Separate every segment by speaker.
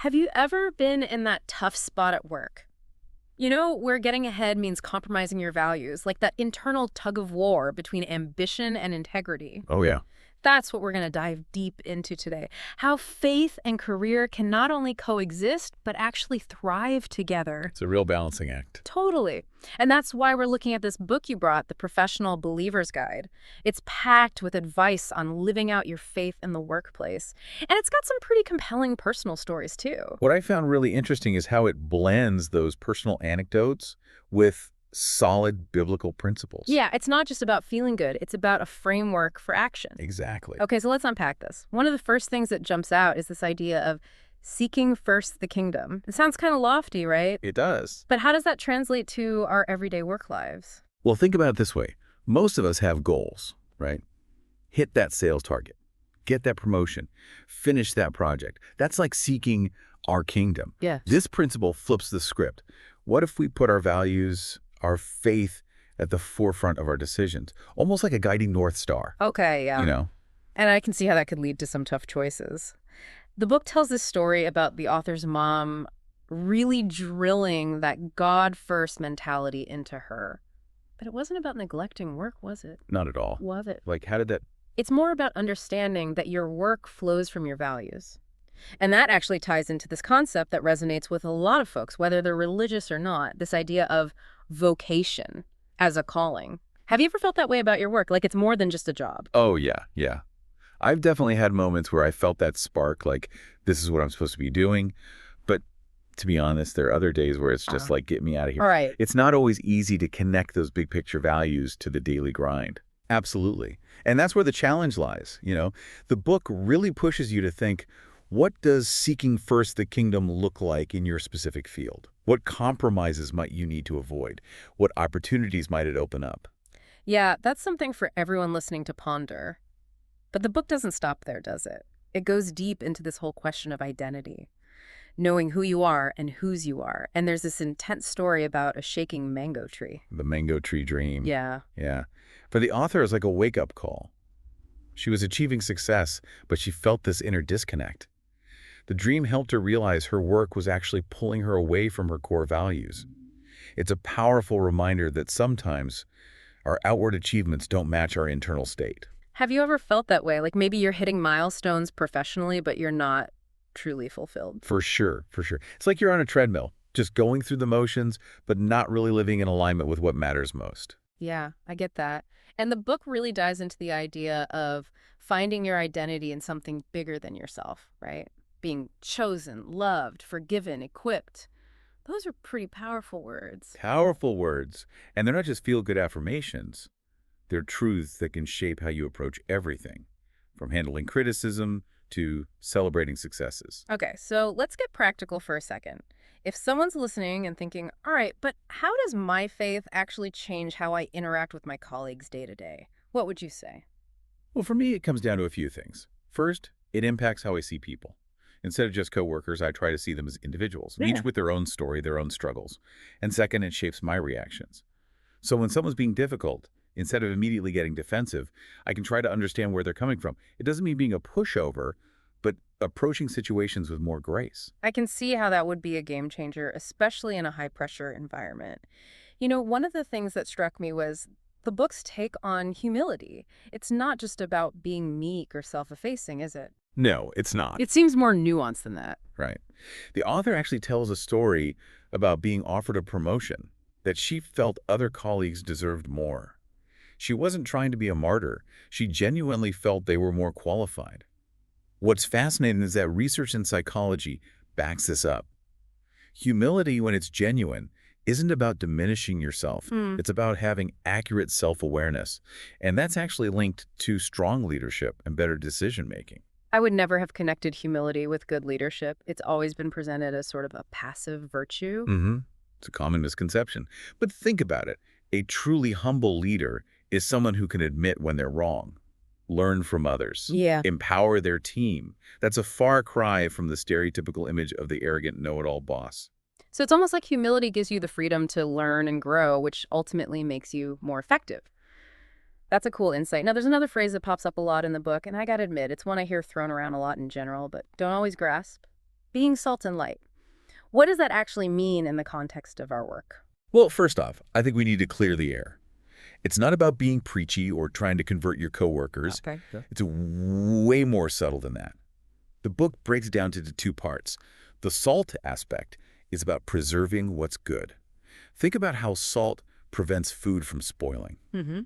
Speaker 1: Have you ever been in that tough spot at work? You know, where getting ahead means compromising your values, like that internal tug of war between ambition and integrity.
Speaker 2: Oh, yeah.
Speaker 1: That's what we're going to dive deep into today. How faith and career can not only coexist, but actually thrive together.
Speaker 2: It's a real balancing act.
Speaker 1: Totally. And that's why we're looking at this book you brought, The Professional Believer's Guide. It's packed with advice on living out your faith in the workplace. And it's got some pretty compelling personal stories, too.
Speaker 2: What I found really interesting is how it blends those personal anecdotes with solid biblical principles.
Speaker 1: Yeah, it's not just about feeling good. It's about a framework for action.
Speaker 2: Exactly.
Speaker 1: Okay, so let's unpack this. One of the first things that jumps out is this idea of seeking first the kingdom. It sounds kind of lofty, right?
Speaker 2: It does.
Speaker 1: But how does that translate to our everyday work lives?
Speaker 2: Well, think about it this way. Most of us have goals, right? Hit that sales target, get that promotion, finish that project. That's like seeking our kingdom.
Speaker 1: Yes.
Speaker 2: This principle flips the script. What if we put our values, our faith at the forefront of our decisions, almost like a guiding North Star?
Speaker 1: Okay, yeah.
Speaker 2: You know?
Speaker 1: And I can see how that could lead to some tough choices. The book tells this story about the author's mom really drilling that God-first mentality into her. But it wasn't about neglecting work, was it?
Speaker 2: Not at all.
Speaker 1: Was it?
Speaker 2: Like, how did that?
Speaker 1: It's more about understanding that your work flows from your values. And that actually ties into this concept that resonates with a lot of folks, whether they're religious or not, this idea of vocation as a calling. Have you ever felt that way about your work? Like it's more than just a job?
Speaker 2: Oh, yeah, yeah. I've definitely had moments where I felt that spark, like, this is what I'm supposed to be doing. But to be honest, there are other days where it's just like, get me out of here.
Speaker 1: All right.
Speaker 2: It's not always easy to connect those big picture values to the daily grind. Absolutely. And that's where the challenge lies, you know? The book really pushes you to think, what does seeking first the kingdom look like in your specific field? What compromises might you need to avoid? What opportunities might it open up?
Speaker 1: Yeah, that's something for everyone listening to ponder. But the book doesn't stop there, does it? It goes deep into this whole question of identity, knowing who you are and whose you are. And there's this intense story about a shaking mango tree.
Speaker 2: The mango tree dream.
Speaker 1: Yeah.
Speaker 2: Yeah. For the author, it was like a wake-up call. She was achieving success, but she felt this inner disconnect. The dream helped her realize her work was actually pulling her away from her core values. It's a powerful reminder that sometimes our outward achievements don't match our internal state.
Speaker 1: Have you ever felt that way? Like maybe you're hitting milestones professionally, but you're not truly fulfilled?
Speaker 2: For sure, for sure. It's like you're on a treadmill, just going through the motions, but not really living in alignment with what matters most.
Speaker 1: Yeah, I get that. And the book really dives into the idea of finding your identity in something bigger than yourself, right? Being chosen, loved, forgiven, equipped. Those are pretty powerful words.
Speaker 2: Powerful words. And they're not just feel-good affirmations. They're truths that can shape how you approach everything, from handling criticism to celebrating successes.
Speaker 1: Okay, so let's get practical for a second. If someone's listening and thinking, all right, but how does my faith actually change how I interact with my colleagues day to day? What would you say?
Speaker 2: Well, for me, it comes down to a few things. First, it impacts how I see people. Instead of just coworkers, I try to see them as individuals, each with their own story, their own struggles. And second, it shapes my reactions. So when someone's being difficult, instead of immediately getting defensive, I can try to understand where they're coming from. It doesn't mean being a pushover, but approaching situations with more grace.
Speaker 1: I can see how that would be a game changer, especially in a high-pressure environment. You know, one of the things that struck me was the book's take on humility. It's not just about being meek or self-effacing, is it?
Speaker 2: No, it's not.
Speaker 1: It seems more nuanced than that.
Speaker 2: Right. The author actually tells a story about being offered a promotion that she felt other colleagues deserved more. She wasn't trying to be a martyr. She genuinely felt they were more qualified. What's fascinating is that research in psychology backs this up. Humility, when it's genuine, isn't about diminishing yourself. It's about having accurate self-awareness. And that's actually linked to strong leadership and better decision-making.
Speaker 1: I would never have connected humility with good leadership. It's always been presented as sort of a passive virtue.
Speaker 2: It's a common misconception. But think about it. A truly humble leader is someone who can admit when they're wrong, learn from others, empower their team. That's a far cry from the stereotypical image of the arrogant know-it-all boss.
Speaker 1: So it's almost like humility gives you the freedom to learn and grow, which ultimately makes you more effective. That's a cool insight. Now, there's another phrase that pops up a lot in the book, and I gotta admit, it's one I hear thrown around a lot in general, but don't always grasp. being salt and light. What does that actually mean in the context of our work?
Speaker 2: Well, first off, I think we need to clear the air. It's not about being preachy or trying to convert your coworkers.
Speaker 1: Okay, sure.
Speaker 2: It's way more subtle than that. The book breaks down into two parts. The salt aspect is about preserving what's good. Think about how salt prevents food from spoiling.
Speaker 1: Mm-hmm.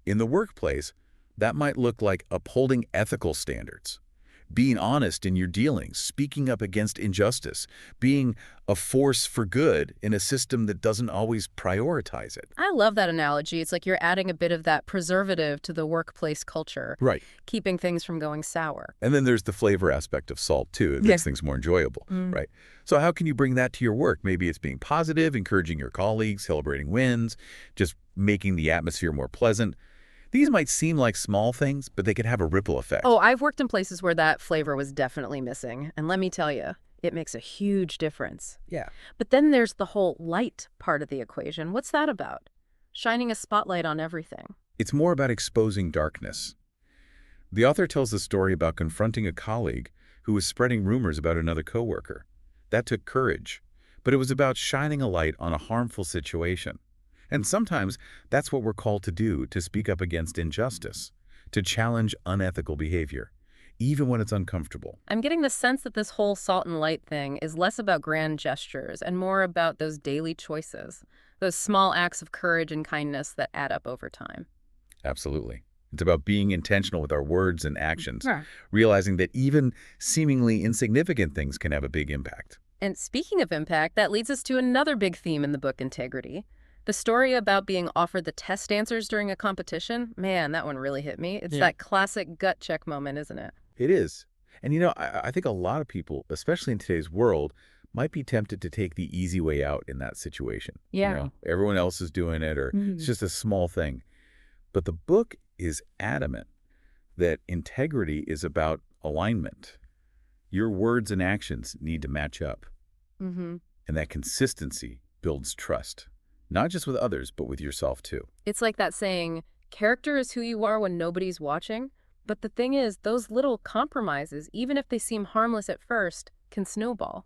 Speaker 2: In the workplace, that might look like upholding ethical standards, being honest in your dealings, speaking up against injustice, being a force for good in a system that doesn't always prioritize it.
Speaker 1: I love that analogy. It's like you're adding a bit of that preservative to the workplace culture,
Speaker 2: Right.
Speaker 1: keeping things from going sour.
Speaker 2: And then there's the flavor aspect of salt, too. It makes things more enjoyable, right? So how can you bring that to your work? Maybe it's being positive, encouraging your colleagues, celebrating wins, just making the atmosphere more pleasant. These might seem like small things, but they can have a ripple effect.
Speaker 1: Oh, I've worked in places where that flavor was definitely missing. And let me tell you, it makes a huge difference.
Speaker 2: Yeah.
Speaker 1: But then there's the whole light part of the equation. What's that about? Shining a spotlight on everything.
Speaker 2: It's more about exposing darkness. The author tells the story about confronting a colleague who was spreading rumors about another coworker. That took courage, but it was about shining a light on a harmful situation. And sometimes that's what we're called to do, to speak up against injustice, to challenge unethical behavior, even when it's uncomfortable.
Speaker 1: I'm getting the sense that this whole salt and light thing is less about grand gestures and more about those daily choices, those small acts of courage and kindness that add up over time.
Speaker 2: Absolutely. It's about being intentional with our words and actions,
Speaker 1: Yeah.
Speaker 2: realizing that even seemingly insignificant things can have a big impact.
Speaker 1: And speaking of impact, that leads us to another big theme in the book, integrity. The story about being offered the test answers during a competition, man, that one really hit me. It's that classic gut check moment, isn't it?
Speaker 2: It is. And I think a lot of people, especially in today's world, might be tempted to take the easy way out in that situation.
Speaker 1: Yeah.
Speaker 2: Everyone else is doing it, or it's just a small thing. But the book is adamant that integrity is about alignment. Your words and actions need to match up.
Speaker 1: Mm-hmm.
Speaker 2: And that consistency builds trust, not just with others, but with yourself too.
Speaker 1: It's like that saying, character is who you are when nobody's watching. But the thing is, those little compromises, even if they seem harmless at first, can snowball.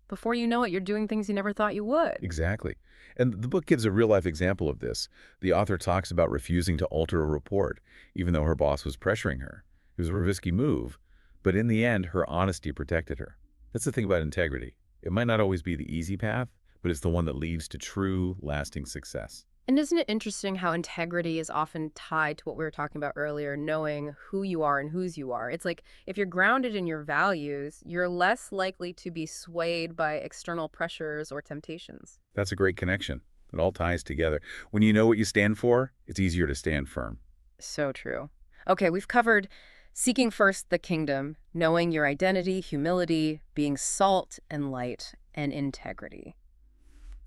Speaker 1: Before you know it, you're doing things you never thought you would.
Speaker 2: Exactly. And the book gives a real-life example of this. The author talks about refusing to alter a report, even though her boss was pressuring her. It was a risky move, but in the end, her honesty protected her. That's the thing about integrity. It might not always be the easy path, but it's the one that leads to true, lasting success.
Speaker 1: And isn't it interesting how integrity is often tied to what we were talking about earlier, knowing who you are and whose you are? It's like if you're grounded in your values, you're less likely to be swayed by external pressures or temptations.
Speaker 2: That's a great connection. It all ties together. When you know what you stand for, it's easier to stand firm.
Speaker 1: So true. Okay, we've covered seeking first the kingdom, knowing your identity, humility, being salt and light, and integrity.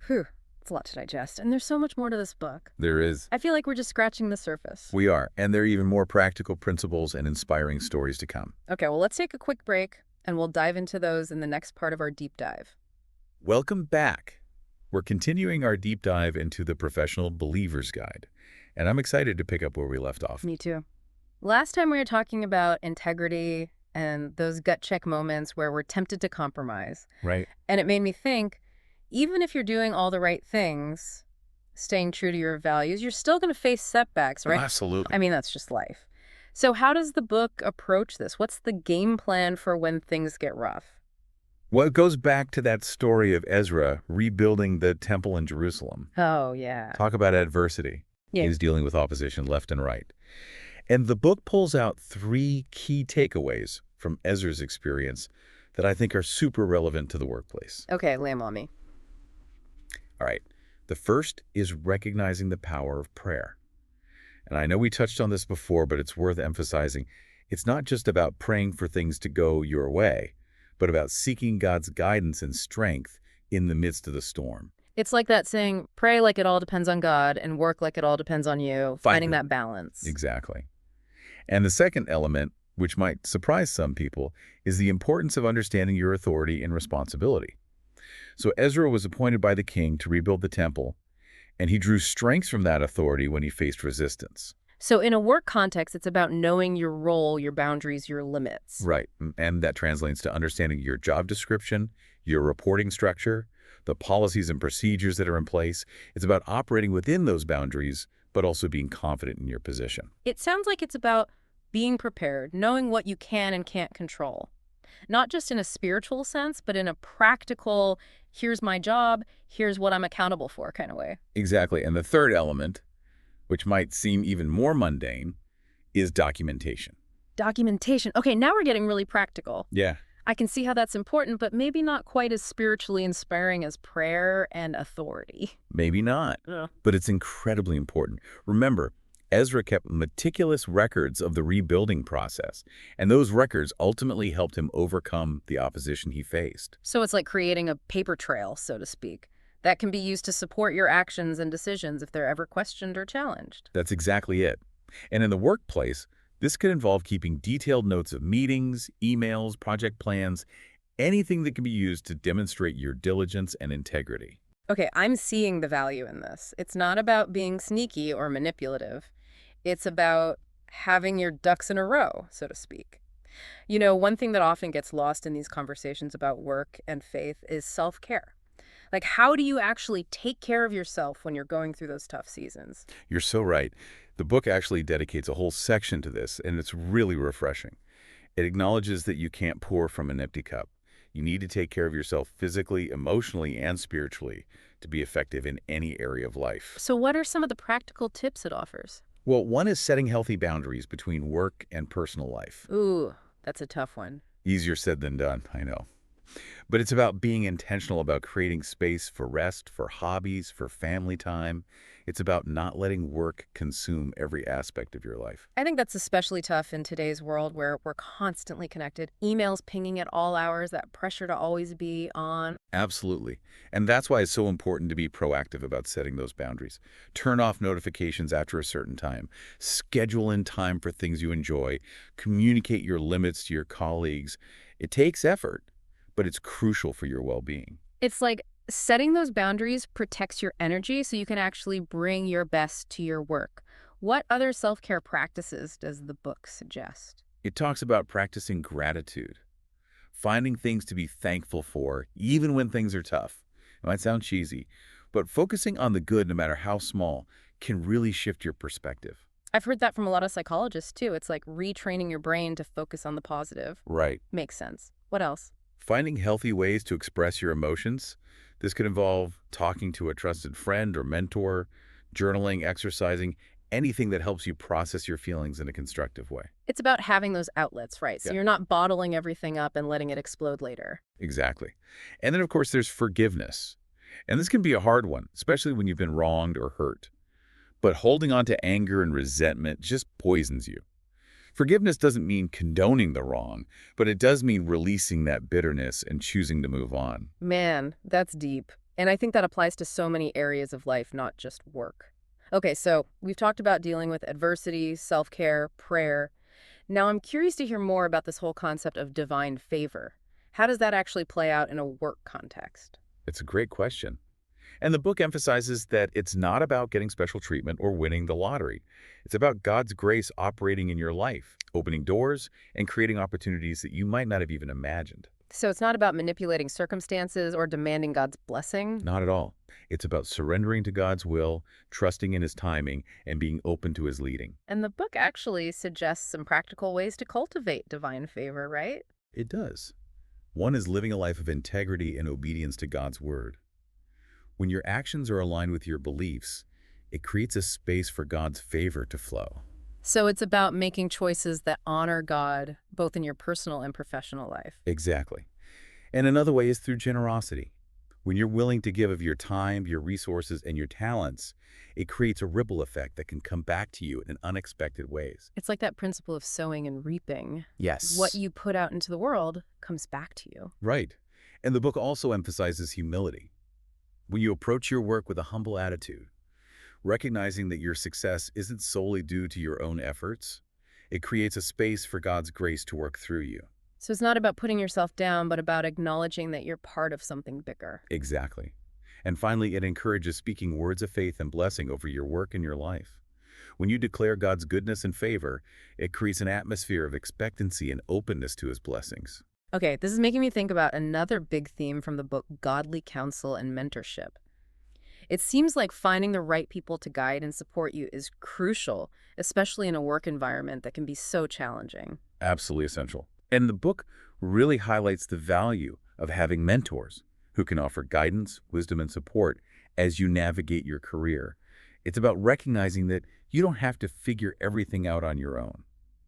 Speaker 1: Whew. It's a lot to digest, and there's so much more to this book.
Speaker 2: There is.
Speaker 1: I feel like we're just scratching the surface.
Speaker 2: We are. And there are even more practical principles and inspiring stories to come.
Speaker 1: Okay, well, let's take a quick break, and we'll dive into those in the next part of our deep dive.
Speaker 2: Welcome back. We're continuing our deep dive into the Professional Believer's Guide, and I'm excited to pick up where we left off.
Speaker 1: Me too. Last time we were talking about integrity and those gut check moments where we're tempted to compromise.
Speaker 2: Right.
Speaker 1: And it made me think, even if you're doing all the right things, staying true to your values, you're still going to face setbacks, right?
Speaker 2: Oh, absolutely.
Speaker 1: I mean, that's just life. So how does the book approach this? What's the game plan for when things get rough?
Speaker 2: Well, it goes back to that story of Ezra rebuilding the temple in Jerusalem.
Speaker 1: Oh, yeah.
Speaker 2: Talk about adversity.
Speaker 1: Yeah.
Speaker 2: He's dealing with opposition left and right. And the book pulls out 3 key takeaways from Ezra's experience that I think are super relevant to the workplace.
Speaker 1: Okay, lay 'em on me.
Speaker 2: All right. The first is recognizing the power of prayer. And I know we touched on this before, but it's worth emphasizing. It's not just about praying for things to go your way, but about seeking God's guidance and strength in the midst of the storm.
Speaker 1: It's like that saying, pray like it all depends on God and work like it all depends on you, finding that balance.
Speaker 2: Exactly. And the second element, which might surprise some people, is the importance of understanding your authority and responsibility. So Ezra was appointed by the king to rebuild the temple, and he drew strength from that authority when he faced resistance.
Speaker 1: So in a work context, it's about knowing your role, your boundaries, your limits.
Speaker 2: Right. And that translates to understanding your job description, your reporting structure, the policies and procedures that are in place. It's about operating within those boundaries, but also being confident in your position.
Speaker 1: It sounds like it's about being prepared, knowing what you can and can't control. Not just in a spiritual sense, but in a practical, here's my job, here's what I'm accountable for kind of way.
Speaker 2: Exactly. And the third element, which might seem even more mundane, is documentation.
Speaker 1: Documentation. Okay, now we're getting really practical.
Speaker 2: Yeah.
Speaker 1: I can see how that's important, but maybe not quite as spiritually inspiring as prayer and authority.
Speaker 2: Maybe not,
Speaker 1: Yeah.
Speaker 2: but it's incredibly important. Remember, Ezra kept meticulous records of the rebuilding process, and those records ultimately helped him overcome the opposition he faced.
Speaker 1: So it's like creating a paper trail, so to speak, that can be used to support your actions and decisions if they're ever questioned or challenged.
Speaker 2: That's exactly it. And in the workplace, this could involve keeping detailed notes of meetings, emails, project plans, anything that can be used to demonstrate your diligence and integrity.
Speaker 1: Okay, I'm seeing the value in this. It's not about being sneaky or manipulative. It's about having your ducks in a row, so to speak. You know, one thing that often gets lost in these conversations about work and faith is self-care. Like, how do you actually take care of yourself when you're going through those tough seasons?
Speaker 2: You're so right. The book actually dedicates a whole section to this, and it's really refreshing. It acknowledges that you can't pour from an empty cup. You need to take care of yourself physically, emotionally, and spiritually to be effective in any area of life.
Speaker 1: So what are some of the practical tips it offers?
Speaker 2: Well, one is setting healthy boundaries between work and personal life.
Speaker 1: Ooh, that's a tough one.
Speaker 2: Easier said than done, I know. But it's about being intentional about creating space for rest, for hobbies, for family time. It's about not letting work consume every aspect of your life.
Speaker 1: I think that's especially tough in today's world where we're constantly connected. Emails pinging at all hours, that pressure to always be on.
Speaker 2: Absolutely. And that's why it's so important to be proactive about setting those boundaries. Turn off notifications after a certain time. Schedule in time for things you enjoy. Communicate your limits to your colleagues. It takes effort, but it's crucial for your well-being.
Speaker 1: It's like setting those boundaries protects your energy so you can actually bring your best to your work. What other self-care practices does the book suggest?
Speaker 2: It talks about practicing gratitude, finding things to be thankful for, even when things are tough. It might sound cheesy, but focusing on the good, no matter how small, can really shift your perspective.
Speaker 1: I've heard that from a lot of psychologists too. It's like retraining your brain to focus on the positive.
Speaker 2: Right.
Speaker 1: Makes sense. What else?
Speaker 2: Finding healthy ways to express your emotions. This could involve talking to a trusted friend or mentor, journaling, exercising, anything that helps you process your feelings in a constructive way.
Speaker 1: It's about having those outlets, right? So
Speaker 2: Yeah.
Speaker 1: you're not bottling everything up and letting it explode later.
Speaker 2: Exactly. And then, of course, there's forgiveness. And this can be a hard one, especially when you've been wronged or hurt. But holding on to anger and resentment just poisons you. Forgiveness doesn't mean condoning the wrong, but it does mean releasing that bitterness and choosing to move on.
Speaker 1: Man, that's deep. And I think that applies to so many areas of life, not just work. Okay, so we've talked about dealing with adversity, self-care, prayer. Now I'm curious to hear more about this whole concept of divine favor. How does that actually play out in a work context?
Speaker 2: It's a great question. And the book emphasizes that it's not about getting special treatment or winning the lottery. It's about God's grace operating in your life, opening doors and creating opportunities that you might not have even imagined.
Speaker 1: So it's not about manipulating circumstances or demanding God's blessing?
Speaker 2: Not at all. It's about surrendering to God's will, trusting in His timing, and being open to His leading.
Speaker 1: And the book actually suggests some practical ways to cultivate divine favor, right?
Speaker 2: It does. One is living a life of integrity and obedience to God's word. When your actions are aligned with your beliefs, it creates a space for God's favor to flow.
Speaker 1: So it's about making choices that honor God, both in your personal and professional life.
Speaker 2: Exactly. And another way is through generosity. When you're willing to give of your time, your resources, and your talents, it creates a ripple effect that can come back to you in unexpected ways.
Speaker 1: It's like that principle of sowing and reaping.
Speaker 2: Yes.
Speaker 1: What you put out into the world comes back to you.
Speaker 2: Right. And the book also emphasizes humility. When you approach your work with a humble attitude, recognizing that your success isn't solely due to your own efforts, it creates a space for God's grace to work through you.
Speaker 1: So it's not about putting yourself down, but about acknowledging that you're part of something bigger.
Speaker 2: Exactly. And finally, it encourages speaking words of faith and blessing over your work and your life. When you declare God's goodness and favor, it creates an atmosphere of expectancy and openness to his blessings.
Speaker 1: Okay, this is making me think about another big theme from the book, Godly Counsel and Mentorship. It seems like finding the right people to guide and support you is crucial, especially in a work environment that can be so challenging.
Speaker 2: Absolutely essential. And the book really highlights the value of having mentors who can offer guidance, wisdom, and support as you navigate your career. It's about recognizing that you don't have to figure everything out on your own.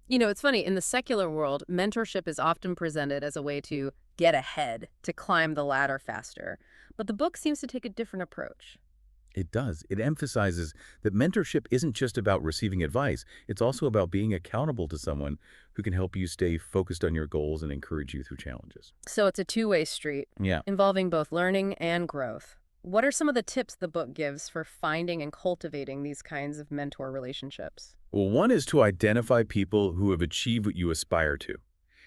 Speaker 1: You know, it's funny, in the secular world, mentorship is often presented as a way to get ahead, to climb the ladder faster. But the book seems to take a different approach.
Speaker 2: It does. It emphasizes that mentorship isn't just about receiving advice. It's also about being accountable to someone who can help you stay focused on your goals and encourage you through challenges.
Speaker 1: So it's a two-way street,
Speaker 2: Yeah.
Speaker 1: involving both learning and growth. What are some of the tips the book gives for finding and cultivating these kinds of mentor relationships?
Speaker 2: Well, one is to identify people who have achieved what you aspire to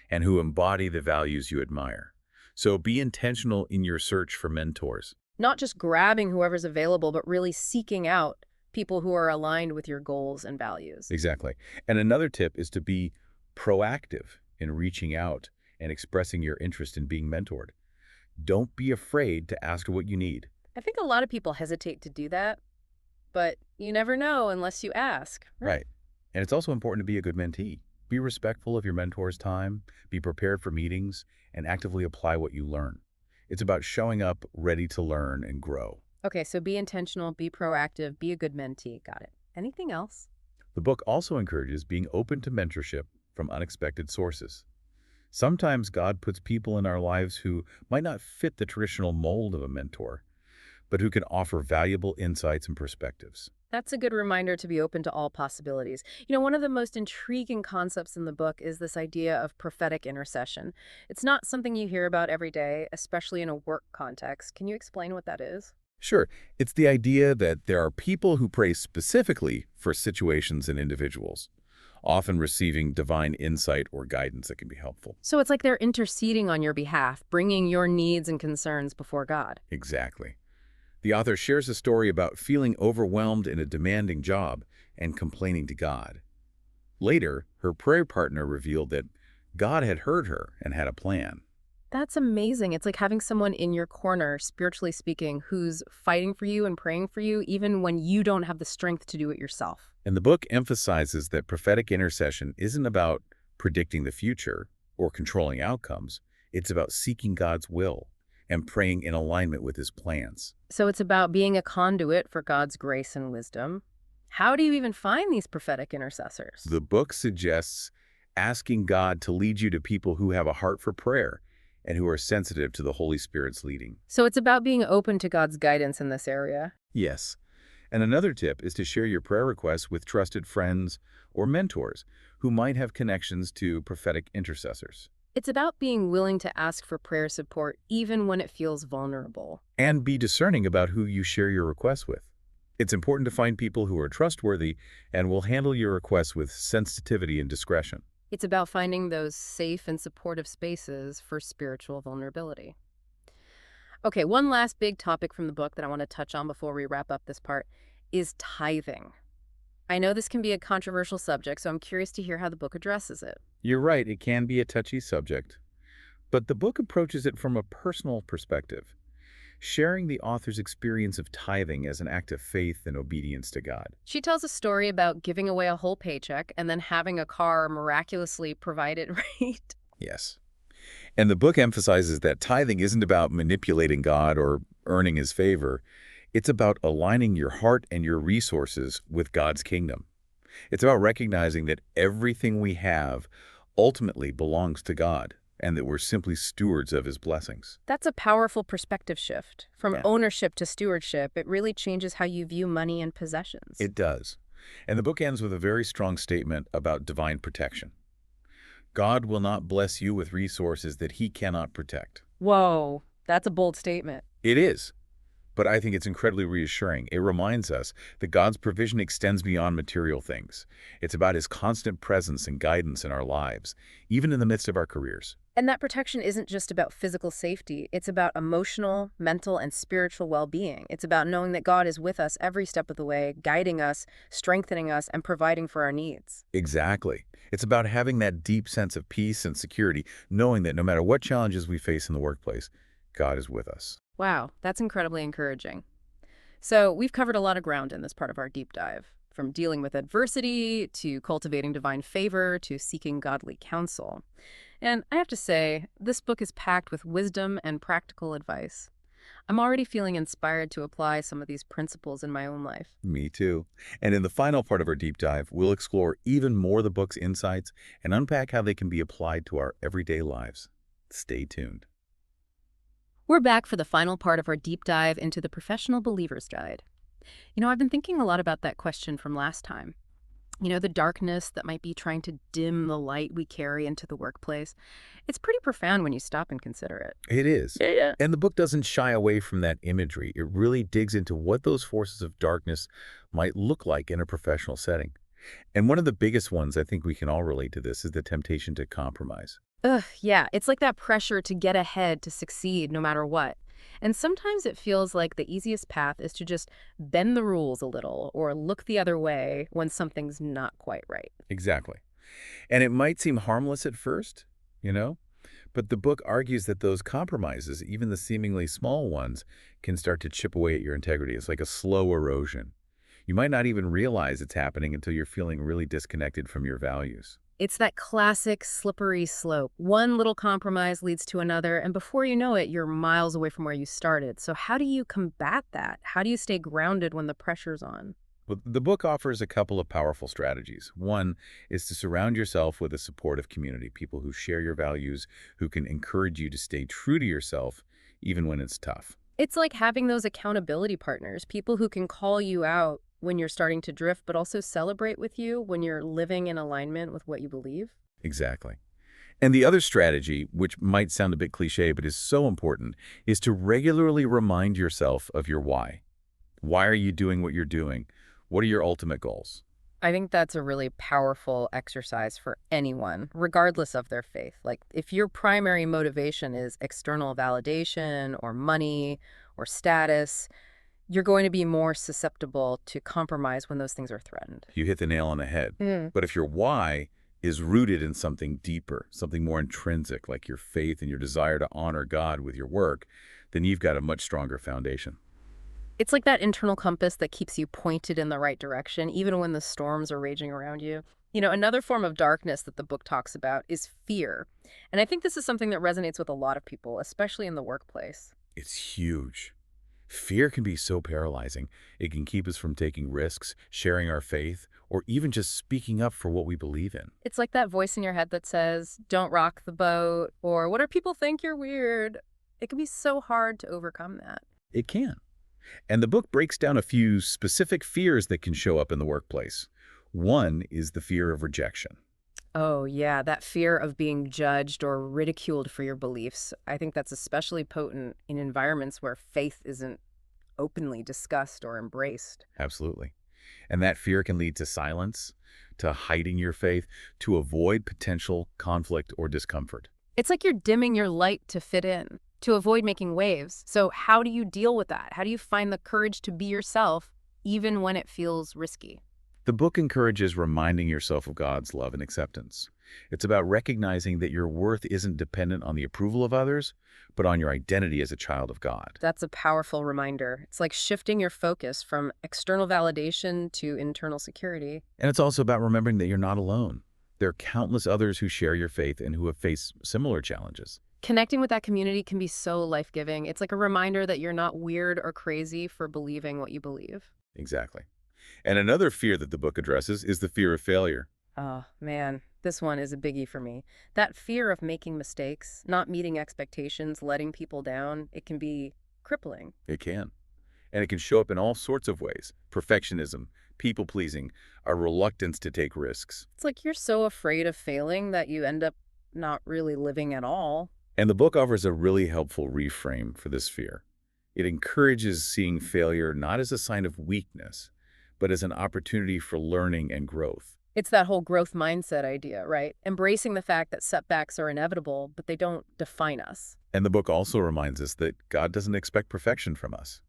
Speaker 2: and who embody the values you admire. So be intentional in your search for mentors.
Speaker 1: Not just grabbing whoever's available, but really seeking out people who are aligned with your goals and values.
Speaker 2: Exactly. And another tip is to be proactive in reaching out and expressing your interest in being mentored. Don't be afraid to ask what you need.
Speaker 1: I think a lot of people hesitate to do that, but you never know unless you ask.
Speaker 2: Right. And it's also important to be a good mentee. Be respectful of your mentor's time, be prepared for meetings, and actively apply what you learn. It's about showing up ready to learn and grow.
Speaker 1: Okay, so be intentional, be proactive, be a good mentee. Got it. Anything else?
Speaker 2: The book also encourages being open to mentorship from unexpected sources. Sometimes God puts people in our lives who might not fit the traditional mold of a mentor, but who can offer valuable insights and perspectives.
Speaker 1: That's a good reminder to be open to all possibilities. You know, one of the most intriguing concepts in the book is this idea of prophetic intercession. It's not something you hear about every day, especially in a work context. Can you explain what that is?
Speaker 2: Sure, it's the idea that there are people who pray specifically for situations and individuals, often receiving divine insight or guidance that can be helpful.
Speaker 1: So it's like they're interceding on your behalf, bringing your needs and concerns before God.
Speaker 2: Exactly. The author shares a story about feeling overwhelmed in a demanding job and complaining to God. Later, her prayer partner revealed that God had heard her and had a plan.
Speaker 1: That's amazing. It's like having someone in your corner, spiritually speaking, who's fighting for you and praying for you, even when you don't have the strength to do it yourself.
Speaker 2: And the book emphasizes that prophetic intercession isn't about predicting the future or controlling outcomes. It's about seeking God's will and praying in alignment with his plans.
Speaker 1: So it's about being a conduit for God's grace and wisdom. How do you even find these prophetic intercessors?
Speaker 2: The book suggests asking God to lead you to people who have a heart for prayer and who are sensitive to the Holy Spirit's leading.
Speaker 1: So it's about being open to God's guidance in this area.
Speaker 2: Yes. And another tip is to share your prayer requests with trusted friends or mentors who might have connections to prophetic intercessors.
Speaker 1: It's about being willing to ask for prayer support even when it feels vulnerable.
Speaker 2: And be discerning about who you share your requests with. It's important to find people who are trustworthy and will handle your requests with sensitivity and discretion.
Speaker 1: It's about finding those safe and supportive spaces for spiritual vulnerability. Okay, one last big topic from the book that I want to touch on before we wrap up this part is tithing. I know this can be a controversial subject, so I'm curious to hear how the book addresses it.
Speaker 2: You're right, it can be a touchy subject, but the book approaches it from a personal perspective, sharing the author's experience of tithing as an act of faith and obedience to God.
Speaker 1: She tells a story about giving away a whole paycheck and then having a car miraculously provided, right?
Speaker 2: Yes. And the book emphasizes that tithing isn't about manipulating God or earning his favor. It's about aligning your heart and your resources with God's kingdom. It's about recognizing that everything we have ultimately belongs to God and that we're simply stewards of his blessings.
Speaker 1: That's a powerful perspective shift. From
Speaker 2: Yeah.
Speaker 1: ownership to stewardship, it really changes how you view money and possessions.
Speaker 2: It does. And the book ends with a very strong statement about divine protection. God will not bless you with resources that he cannot protect.
Speaker 1: Whoa, that's a bold statement.
Speaker 2: It is. but I think it's incredibly reassuring. It reminds us that God's provision extends beyond material things. It's about his constant presence and guidance in our lives, even in the midst of our careers.
Speaker 1: And that protection isn't just about physical safety. It's about emotional, mental, and spiritual well-being. It's about knowing that God is with us every step of the way, guiding us, strengthening us, and providing for our needs.
Speaker 2: Exactly. It's about having that deep sense of peace and security, knowing that no matter what challenges we face in the workplace, God is with us.
Speaker 1: Wow, that's incredibly encouraging. So we've covered a lot of ground in this part of our deep dive, from dealing with adversity to cultivating divine favor to seeking godly counsel. And I have to say, this book is packed with wisdom and practical advice. I'm already feeling inspired to apply some of these principles in my own life.
Speaker 2: Me too. And in the final part of our deep dive, we'll explore even more of the book's insights and unpack how they can be applied to our everyday lives. Stay tuned.
Speaker 1: We're back for the final part of our deep dive into the Professional Believer's Guide. I've been thinking a lot about that question from last time. The darkness that might be trying to dim the light we carry into the workplace. It's pretty profound when you stop and consider it.
Speaker 2: It is.
Speaker 1: Yeah.
Speaker 2: And the book doesn't shy away from that imagery. It really digs into what those forces of darkness might look like in a professional setting. And one of the biggest ones, I think we can all relate to this, is the temptation to compromise.
Speaker 1: Ugh, yeah, it's like that pressure to get ahead, to succeed no matter what. And sometimes it feels like the easiest path is to just bend the rules a little or look the other way when something's not quite right.
Speaker 2: Exactly. And it might seem harmless at first, you know, but the book argues that those compromises, even the seemingly small ones, can start to chip away at your integrity. It's like a slow erosion. You might not even realize it's happening until you're feeling really disconnected from your values.
Speaker 1: It's that classic slippery slope. One little compromise leads to another, and before you know it, you're miles away from where you started. So how do you combat that? How do you stay grounded when the pressure's on?
Speaker 2: Well, the book offers a couple of powerful strategies. One is to surround yourself with a supportive community, people who share your values, who can encourage you to stay true to yourself, even when it's tough.
Speaker 1: It's like having those accountability partners, people who can call you out when you're starting to drift, but also celebrate with you when you're living in alignment with what you believe.
Speaker 2: Exactly. And the other strategy, which might sound a bit cliche but is so important, is to regularly remind yourself of your why. Why are you doing what you're doing? What are your ultimate goals?
Speaker 1: I think that's a really powerful exercise for anyone, regardless of their faith. Like, if your primary motivation is external validation or money or status, you're going to be more susceptible to compromise when those things are threatened.
Speaker 2: You hit the nail on the head.
Speaker 1: Mm.
Speaker 2: But if your why is rooted in something deeper, something more intrinsic, like your faith and your desire to honor God with your work, then you've got a much stronger foundation.
Speaker 1: It's like that internal compass that keeps you pointed in the right direction, even when the storms are raging around you. Another form of darkness that the book talks about is fear. And I think this is something that resonates with a lot of people, especially in the workplace.
Speaker 2: It's huge. Fear can be so paralyzing. It can keep us from taking risks, sharing our faith, or even just speaking up for what we believe in.
Speaker 1: It's like that voice in your head that says, don't rock the boat, or what do people think, you're weird? It can be so hard to overcome that.
Speaker 2: It can. And the book breaks down a few specific fears that can show up in the workplace. One is the fear of rejection.
Speaker 1: Oh, yeah, that fear of being judged or ridiculed for your beliefs. I think that's especially potent in environments where faith isn't openly discussed or embraced.
Speaker 2: Absolutely. And that fear can lead to silence, to hiding your faith, to avoid potential conflict or discomfort.
Speaker 1: It's like you're dimming your light to fit in, to avoid making waves. So how do you deal with that? How do you find the courage to be yourself, even when it feels risky?
Speaker 2: The book encourages reminding yourself of God's love and acceptance. It's about recognizing that your worth isn't dependent on the approval of others, but on your identity as a child of God.
Speaker 1: That's a powerful reminder. It's like shifting your focus from external validation to internal security.
Speaker 2: And it's also about remembering that you're not alone. There are countless others who share your faith and who have faced similar challenges.
Speaker 1: Connecting with that community can be so life-giving. It's like a reminder that you're not weird or crazy for believing what you believe.
Speaker 2: Exactly. And another fear that the book addresses is the fear of failure.
Speaker 1: Oh, man, this one is a biggie for me. That fear of making mistakes, not meeting expectations, letting people down, it can be crippling.
Speaker 2: It can. And it can show up in all sorts of ways. Perfectionism, people-pleasing, a reluctance to take risks.
Speaker 1: It's like you're so afraid of failing that you end up not really living at all.
Speaker 2: And the book offers a really helpful reframe for this fear. It encourages seeing failure not as a sign of weakness, but as an opportunity for learning and growth.
Speaker 1: It's that whole growth mindset idea, right? Embracing the fact that setbacks are inevitable, but they don't define us.
Speaker 2: And the book also reminds us that God doesn't expect perfection from us.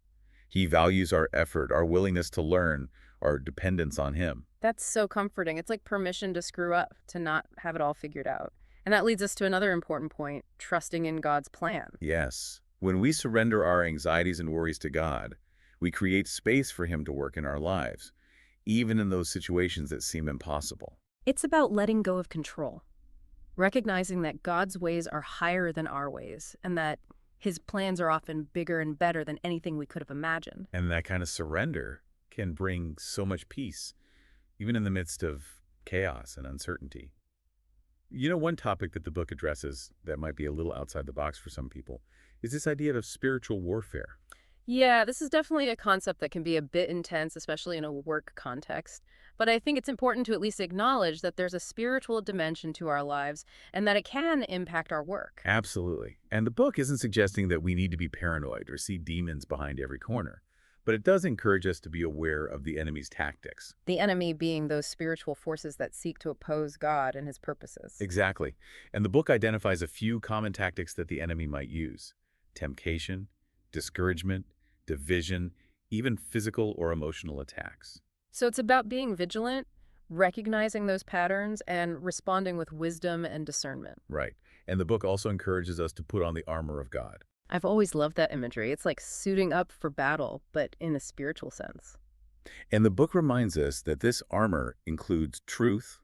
Speaker 2: He values our effort, our willingness to learn, our dependence on Him.
Speaker 1: That's so comforting. It's like permission to screw up, to not have it all figured out. And that leads us to another important point, trusting in God's plan.
Speaker 2: Yes, when we surrender our anxieties and worries to God, we create space for Him to work in our lives, even in those situations that seem impossible.
Speaker 1: It's about letting go of control, recognizing that God's ways are higher than our ways, and that His plans are often bigger and better than anything we could have imagined.
Speaker 2: And that kind of surrender can bring so much peace, even in the midst of chaos and uncertainty. One topic that the book addresses that might be a little outside the box for some people is this idea of spiritual warfare.
Speaker 1: Yeah, this is definitely a concept that can be a bit intense, especially in a work context. But I think it's important to at least acknowledge that there's a spiritual dimension to our lives and that it can impact our work.
Speaker 2: Absolutely. And the book isn't suggesting that we need to be paranoid or see demons behind every corner, but it does encourage us to be aware of the enemy's tactics.
Speaker 1: The enemy being those spiritual forces that seek to oppose God and His purposes.
Speaker 2: Exactly. And the book identifies a few common tactics that the enemy might use: temptation, discouragement, division, even physical or emotional attacks.
Speaker 1: So it's about being vigilant, recognizing those patterns, and responding with wisdom and discernment.
Speaker 2: Right. And the book also encourages us to put on the armor of God.
Speaker 1: I've always loved that imagery. It's like suiting up for battle, but in a spiritual sense.
Speaker 2: And the book reminds us that this armor includes truth,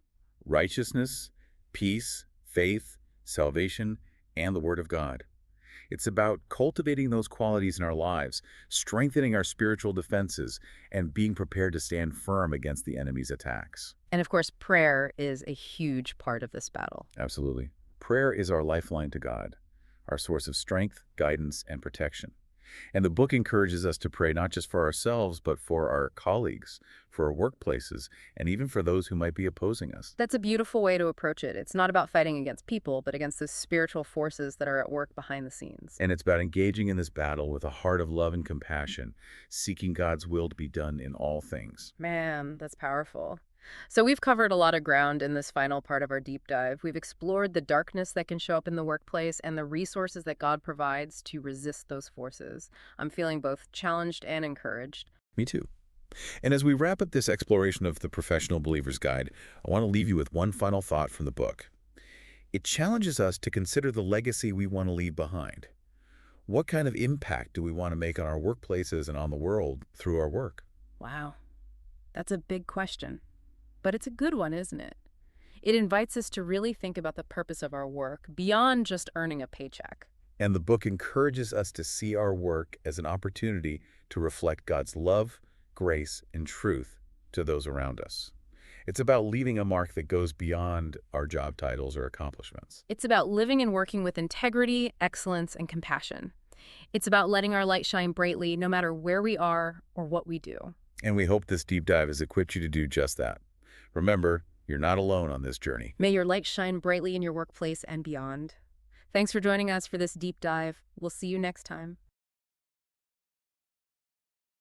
Speaker 2: righteousness, peace, faith, salvation, and the Word of God. It's about cultivating those qualities in our lives, strengthening our spiritual defenses, and being prepared to stand firm against the enemy's attacks.
Speaker 1: And of course, prayer is a huge part of this battle.
Speaker 2: Absolutely. Prayer is our lifeline to God, our source of strength, guidance, and protection. And the book encourages us to pray not just for ourselves, but for our colleagues, for our workplaces, and even for those who might be opposing us.
Speaker 1: That's a beautiful way to approach it. It's not about fighting against people, but against the spiritual forces that are at work behind the scenes.
Speaker 2: And it's about engaging in this battle with a heart of love and compassion, seeking God's will to be done in all things.
Speaker 1: Man, that's powerful. So we've covered a lot of ground in this final part of our deep dive. We've explored the darkness that can show up in the workplace and the resources that God provides to resist those forces. I'm feeling both challenged and encouraged.
Speaker 2: Me too. And as we wrap up this exploration of the Professional Believer's Guide, I want to leave you with one final thought from the book. It challenges us to consider the legacy we want to leave behind. What kind of impact do we want to make on our workplaces and on the world through our work?
Speaker 1: Wow, that's a big question. But it's a good one, isn't it? It invites us to really think about the purpose of our work beyond just earning a paycheck.
Speaker 2: And the book encourages us to see our work as an opportunity to reflect God's love, grace, and truth to those around us. It's about leaving a mark that goes beyond our job titles or accomplishments.
Speaker 1: It's about living and working with integrity, excellence, and compassion. It's about letting our light shine brightly no matter where we are or what we do.
Speaker 2: And we hope this deep dive has equipped you to do just that. Remember, you're not alone on this journey.
Speaker 1: May your light shine brightly in your workplace and beyond. Thanks for joining us for this deep dive. We'll see you next time.